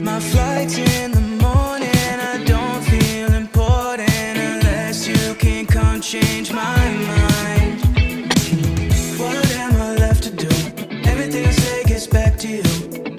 My flight's in the morning. I don't feel important unless you can come change my mind. What am I left to do? Everything I say gets back to you.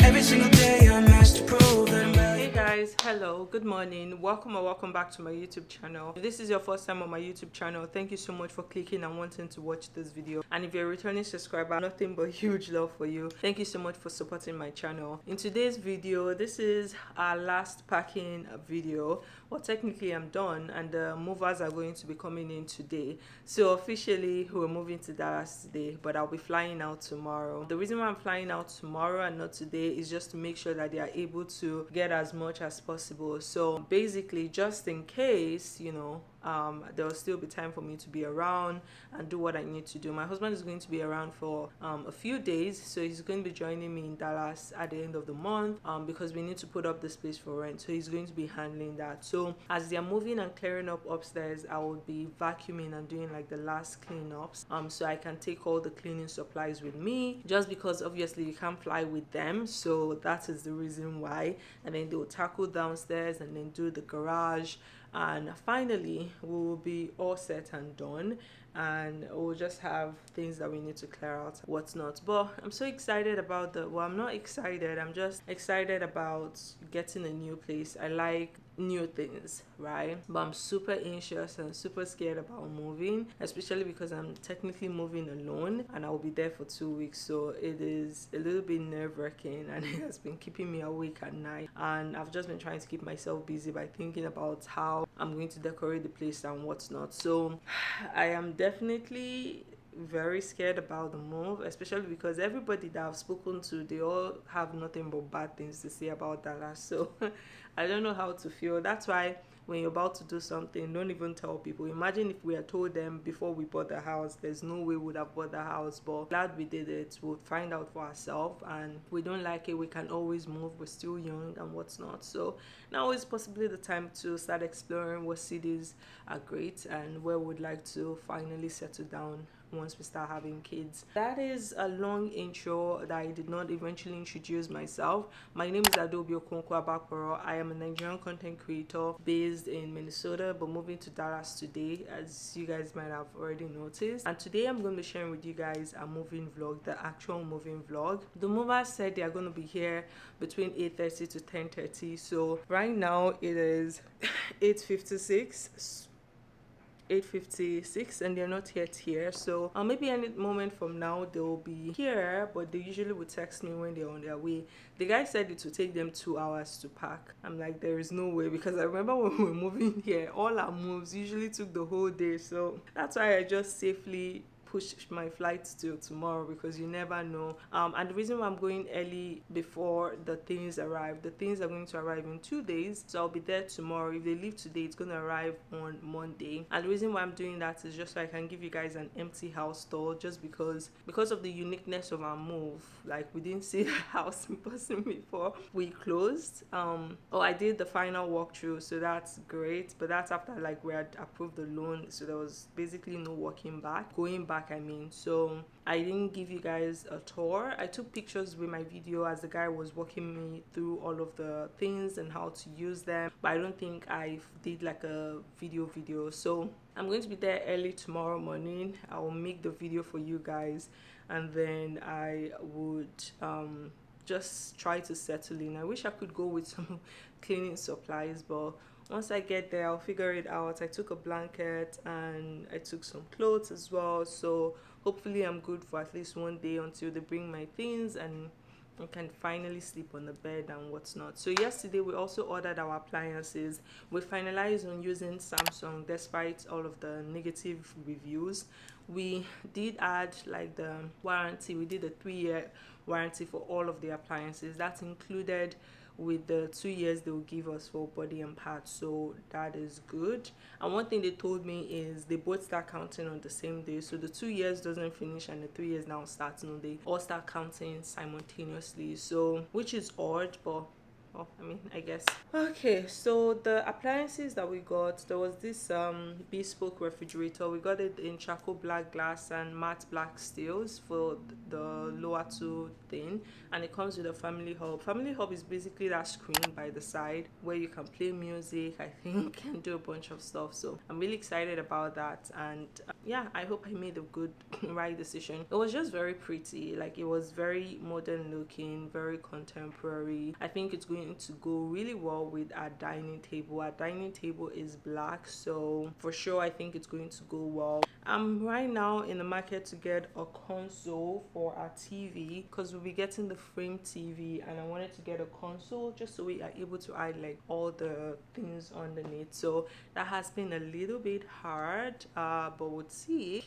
Every single day I'm asked to prove that I'm Hey guys, hello, good morning, welcome or welcome back to my YouTube channel. If this is your first time on my YouTube channel, thank you so much for clicking and wanting to watch this video. And if you're a returning subscriber, nothing but huge love for you. Thank you so much for supporting my channel. In today's video, this is our last packing video. Well, technically I'm done and the movers are going to be coming in today. So officially we're moving to Dallas today, but I'll be flying out tomorrow. The reason why I'm flying out tomorrow and not today is just to make sure that they are able to get as much as possible. So basically, just in case, there will still be time for me to be around and do what I need to do. My husband is going to be around for a few days, so he's going to be joining me in Dallas at the end of the month because we need to put up the space for rent. So he's going to be handling that. So as they're moving and clearing up upstairs, I will be vacuuming and doing like the last cleanups so I can take all the cleaning supplies with me, just because obviously you can't fly with them. So that is the reason why. And then they'll tackle downstairs and then do the garage, and finally we will be all set and done, and we'll just have things that we need to clear out, what's not. But I'm so excited about I'm not excited, I'm just excited about getting a new place. I like new things, right? But I'm super anxious and super scared about moving, especially because I'm technically moving alone and I'll be there for 2 weeks. So it is a little bit nerve-wracking and it has been keeping me awake at night, and I've just been trying to keep myself busy by thinking about how I'm going to decorate the place and what's not. So I am definitely very scared about the move, especially because everybody that I've spoken to, they all have nothing but bad things to say about Dallas. So I don't know how to feel. That's why when you're about to do something, don't even tell people. Imagine if we had told them before we bought the house, there's no way we would have bought the house, but glad we did it. We'll find out for ourselves, and if we don't like it, we can always move. We're still young and what's not. So now is possibly the time to start exploring what cities are great and where we'd like to finally settle down once we start having kids. That is a long intro that I did not eventually introduce myself. My name is Adobe Okonkwo Abakoro. I am a Nigerian content creator based in Minnesota but moving to Dallas today, as you guys might have already noticed. And today I'm going to be sharing with you guys a moving vlog, the actual moving vlog. The movers said they are going to be here between 8:30 to 10:30. So right now it is 8:56 and they're not yet here. So maybe any moment from now they'll be here, but they usually would text me when they're on their way. The guy said it would take them 2 hours to pack. I'm like, there is no way, because I remember when we were moving here, all our moves usually took the whole day. So that's why I just safely push my flights till tomorrow, because you never know. And the reason why I'm going early before the things arrive, the things are going to arrive in 2 days, so I'll be there tomorrow. If they leave today, it's going to arrive on Monday. And the reason why I'm doing that is just so I can give you guys an empty house tour, just because of the uniqueness of our move. Like, we didn't see the house in person before we closed. I did the final walkthrough, so that's great, but that's after like we had approved the loan, so there was basically no going back, I mean. So I didn't give you guys a tour. I took pictures with my video as the guy was walking me through all of the things and how to use them, but I don't think I did like a video. So I'm going to be there early tomorrow morning. I will make the video for you guys, and then I would just try to settle in. I wish I could go with some cleaning supplies, but once I get there, I'll figure it out. I took a blanket and I took some clothes as well. So hopefully I'm good for at least 1 day until they bring my things and I can finally sleep on the bed and what's not. So yesterday we also ordered our appliances. We finalized on using Samsung despite all of the negative reviews. We did add like the warranty. We did a 3-year warranty for all of the appliances. That's included with the 2 years they will give us for body and parts, so that is good. And one thing they told me is they both start counting on the same day, so the 2 years doesn't finish and the 3 years now starts. No, they all start counting simultaneously, so which is odd, but Oh, I mean, I guess. Okay, so the appliances that we got, there was this bespoke refrigerator. We got it in charcoal black glass and matte black steels for the lower two thing, and it comes with a family hub. Family hub is basically that screen by the side where you can play music, I think, and do a bunch of stuff. So I'm really excited about that, and yeah, I hope I made a good right decision. It was just very pretty, like it was very modern looking, very contemporary. I think it's going to go really well with our dining table. Our dining table is black, so for sure I think it's going to go well. I'm right now in the market to get a console for our TV because we'll be getting the frame TV, and I wanted to get a console just so we are able to add like all the things underneath. So that has been a little bit hard, but we'll see.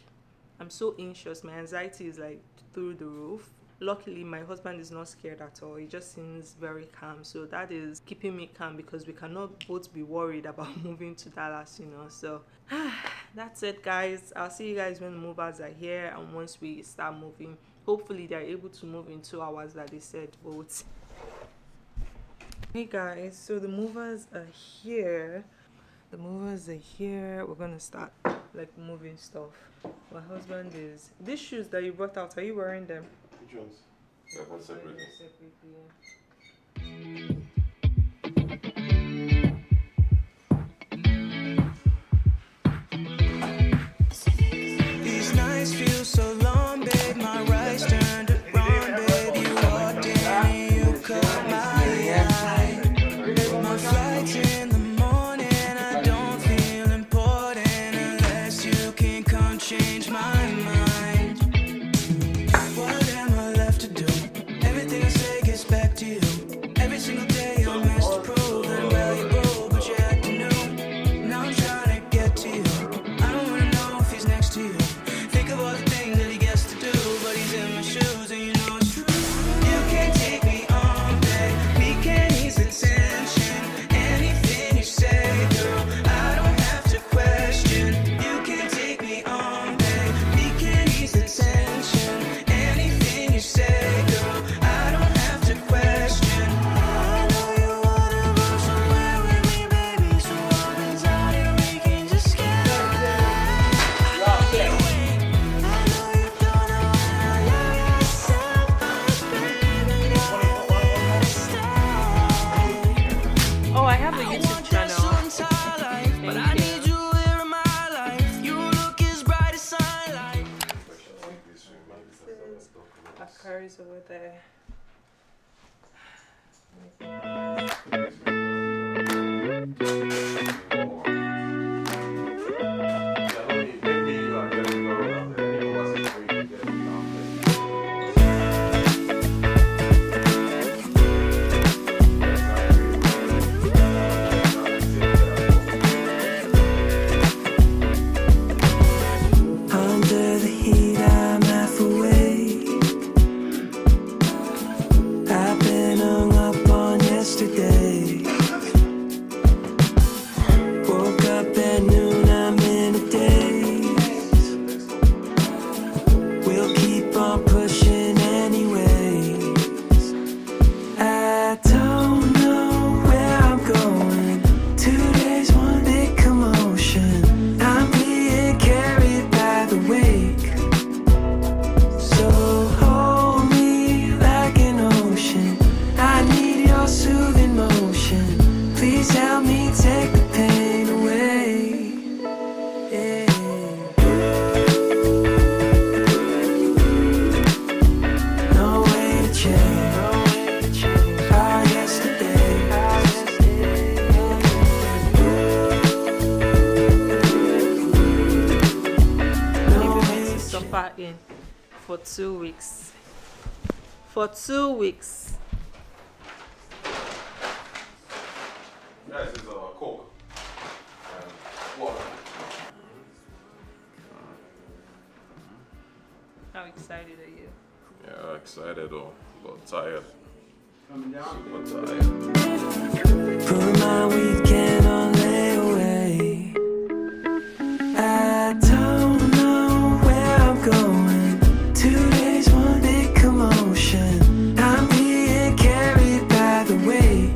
I'm so anxious. My anxiety is like through the roof. Luckily, my husband is not scared at all. He just seems very calm. So that is keeping me calm because we cannot both be worried about moving to Dallas, you know. So that's it, guys. I'll see you guys when the movers are here and once we start moving. Hopefully, they're able to move in 2 hours like they said. But we'll see. Hey guys, so the movers are here. The movers are here. We're gonna start like moving stuff. My husband is. These shoes that you brought out, are you wearing them? Which ones? Yeah, one separately. These nights feel so long, babe. My rights turned around, babe. You walked in and you caught my eye. My flight's in the morning. I don't feel important unless you can come change my mind. What am I left to do? Everything I say gets back to you. Every single day I'm asked to prove I'm valuable, but you're acting new. Now I'm trying to get to you. I don't wanna know if he's next to you. Think of all the things that he gets to do, but he's in my shoes and you know it's true. You can't take me on, babe. We can't ease the tension. Anything you say, girl, I don't have to question. You can't take me on, babe. We can't ease the tension. Anything you say, girl, I don't have to question. I know you wanna go somewhere with me, baby. So I'll be tired, we can just get away. I know you don't know how I love you so much, baby. Don't understand. Oh, I have a YouTube channel. But I need you here in my life. You look as bright as sunlight. Our car is over there. Under the heat, I'm half awake. I've been hung up on yesterday. Woke up at noon, I'm in a daze. We'll keep on pushing anyways. I don't know where I'm going. 2 days, one big commotion. I'm being carried by the wake. So hold me like an ocean. I need your soothing motion. Please help me take the pain away. Yeah. No way to change our yesterday. No way to Suffer in for 2 weeks. For 2 weeks. Guys, it's Coke and water. How excited are you? Yeah, excited or a little tired. Super tired. Put my weekend on layaway. I don't know where I'm going. 2 days, one big commotion. I'm being carried by the wake.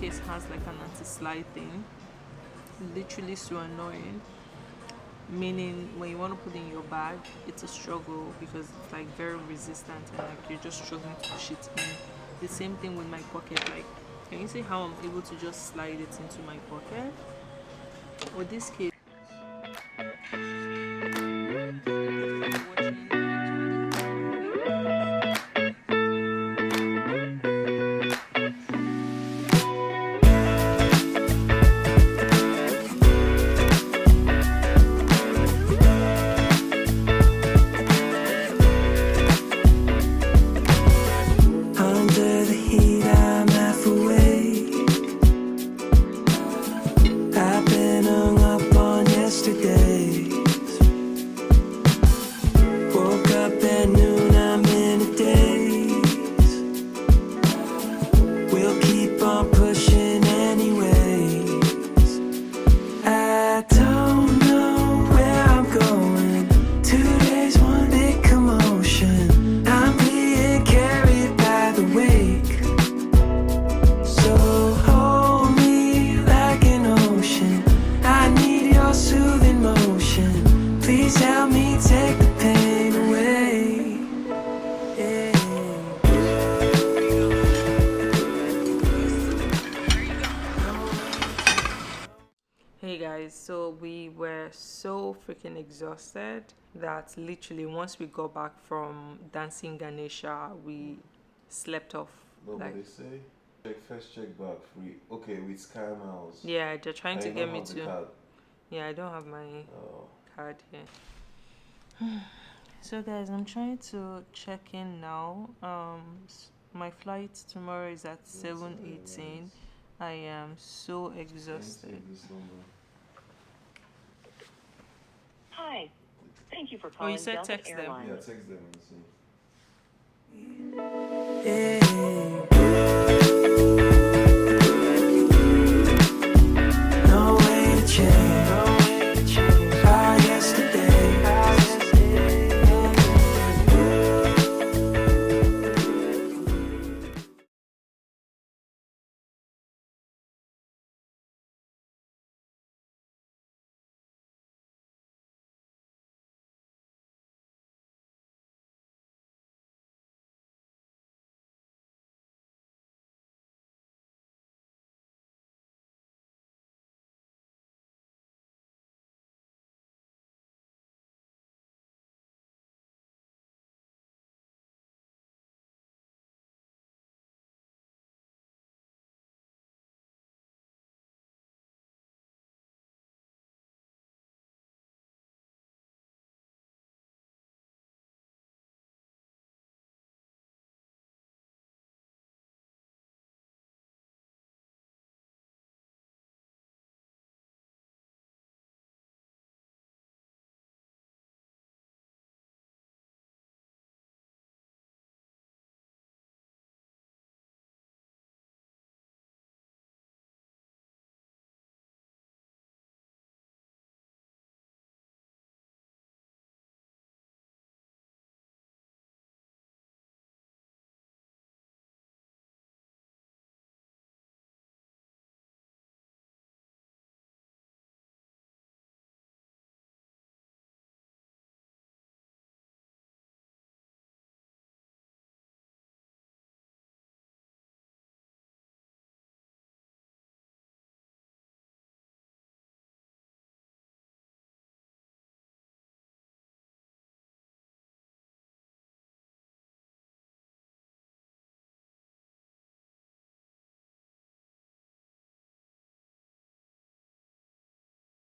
case has like an anti-slide thing. Literally so annoying. Meaning when you want to put it in your bag, it's a struggle because it's like very resistant and like you're just struggling to push it in. The same thing with my pocket. Like, can you see how I'm able to just slide it into my pocket? With this case, Under the heat, I'm half awake. I've been hung up on yesterdays. Woke up at noon, I'm in a daze. We'll keep on pushing anyways. I don't know where I'm going. 2 days, one big commotion. I'm being carried by the wake. So hold me like an ocean. I need your soothing motion. Please help me take the pain away. Yeah. hey guys, so we were so freaking exhausted that literally once we got back from dancing Ganesha, we slept off. But Like, what they say? First check back free. Okay, with Sky Miles. yeah, they're trying to I get don't me have the to. card. Yeah, I don't have my Oh. card here. So guys, I'm trying to check in now. My flight tomorrow is at 7:18. I am so exhausted. Hi. Thank you for Oh, calling you said Delta text them. Airlines. Yeah, text them and see. Yeah.